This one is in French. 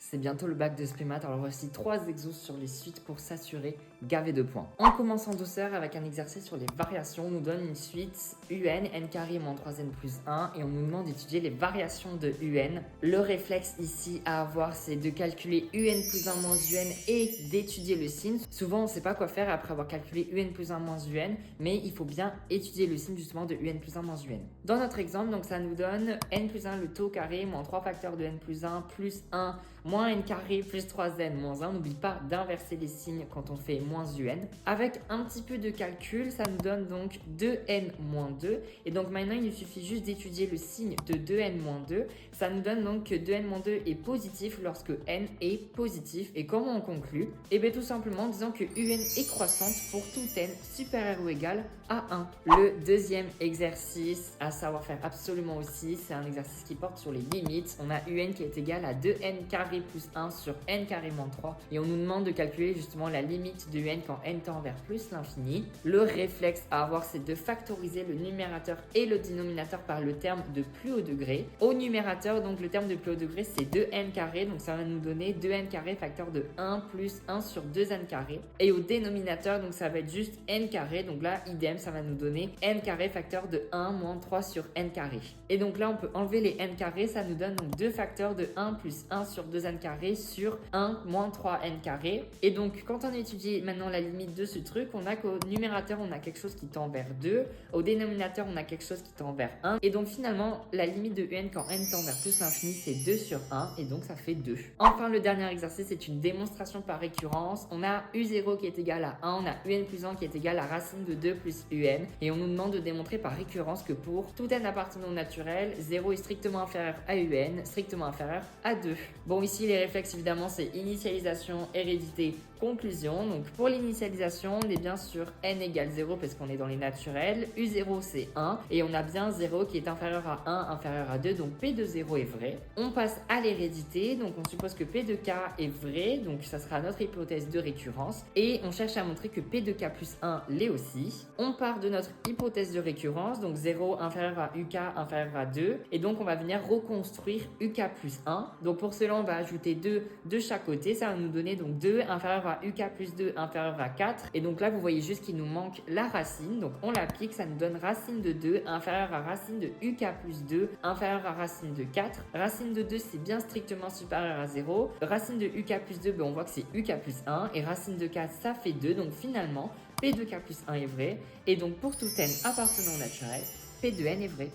C'est bientôt le bac de Sprimat, alors voici 3 exos sur les suites pour s'assurer gavé de points. On commence en douceur avec un exercice sur les variations. On nous donne une suite UN, n carré moins 3n plus 1 et on nous demande d'étudier les variations de UN. Le réflexe ici à avoir, c'est de calculer UN plus 1 moins UN et d'étudier le signe. Souvent, on ne sait pas quoi faire après avoir calculé UN plus 1 moins UN, mais il faut bien étudier le signe justement de UN plus 1 moins UN. Dans notre exemple, donc ça nous donne n plus 1 le taux carré moins 3 facteurs de n plus 1 plus 1 moins n carré plus 3n moins 1. N'oublie pas d'inverser les signes quand on fait moins un. Avec un petit peu de calcul, ça nous donne donc 2n moins 2. Et donc maintenant, il nous suffit juste d'étudier le signe de 2n moins 2. Ça nous donne donc que 2n moins 2 est positif lorsque n est positif. Et comment on conclut? Eh bien tout simplement en disant que un est croissante pour tout n supérieur ou égal à 1. Le deuxième exercice à savoir faire absolument aussi, c'est un exercice qui porte sur les limites. On a un qui est égal à 2n carré plus 1 sur n carré moins 3 et on nous demande de calculer justement la limite de n quand n tend vers plus l'infini. Le réflexe à avoir, c'est de factoriser le numérateur et le dénominateur par le terme de plus haut degré. Au numérateur, donc le terme de plus haut degré, c'est 2n carré, donc ça va nous donner 2n carré facteur de 1 plus 1 sur 2n carré. Et au dénominateur, donc ça va être juste n carré, donc là, idem, ça va nous donner n carré facteur de 1 moins 3 sur n carré. Et donc là, on peut enlever les n carrés, ça nous donne donc 2 facteurs de 1 plus 1 sur 2n carré sur 1 moins 3n carré. Et donc, quand on étudie maintenant la limite de ce truc, on a qu'au numérateur, on a quelque chose qui tend vers 2. Au dénominateur, on a quelque chose qui tend vers 1. Et donc, finalement, la limite de un quand n tend vers plus l'infini, c'est 2 sur 1. Et donc, ça fait 2. Enfin, le dernier exercice, c'est une démonstration par récurrence. On a u0 qui est égal à 1. On a un plus 1 qui est égal à racine de 2 plus un. Et on nous demande de démontrer par récurrence que pour tout n appartenant au naturel, 0 est strictement inférieur à un, strictement inférieur à 2. Bon, ici, les réflexes, évidemment, c'est initialisation, hérédité, conclusion. Donc, pour l'initialisation, on est bien sur n égale 0 parce qu'on est dans les naturels. U0, c'est 1. Et on a bien 0 qui est inférieur à 1, inférieur à 2. Donc, P de 0 est vrai. On passe à l'hérédité. Donc, on suppose que P de K est vrai. Donc, ça sera notre hypothèse de récurrence. Et on cherche à montrer que P de K plus 1 l'est aussi. On part de notre hypothèse de récurrence. Donc, 0 inférieur à UK inférieur à 2. Et donc, on va venir reconstruire UK plus 1. Donc, pour cela, on va ajouter 2 de chaque côté. Ça va nous donner donc 2 inférieur à UK plus 2 inférieur à 4. Et donc là, vous voyez juste qu'il nous manque la racine. Donc, on l'applique. Ça nous donne racine de 2 inférieur à racine de UK plus 2 inférieur à racine de 4. Racine de 2, c'est bien strictement supérieur à 0. Racine de UK plus 2, on voit que c'est UK plus 1. Et racine de 4, ça fait 2. Donc, finalement, P de K plus 1 est vrai. Et donc, pour tout n appartenant au naturel, P de n est vrai.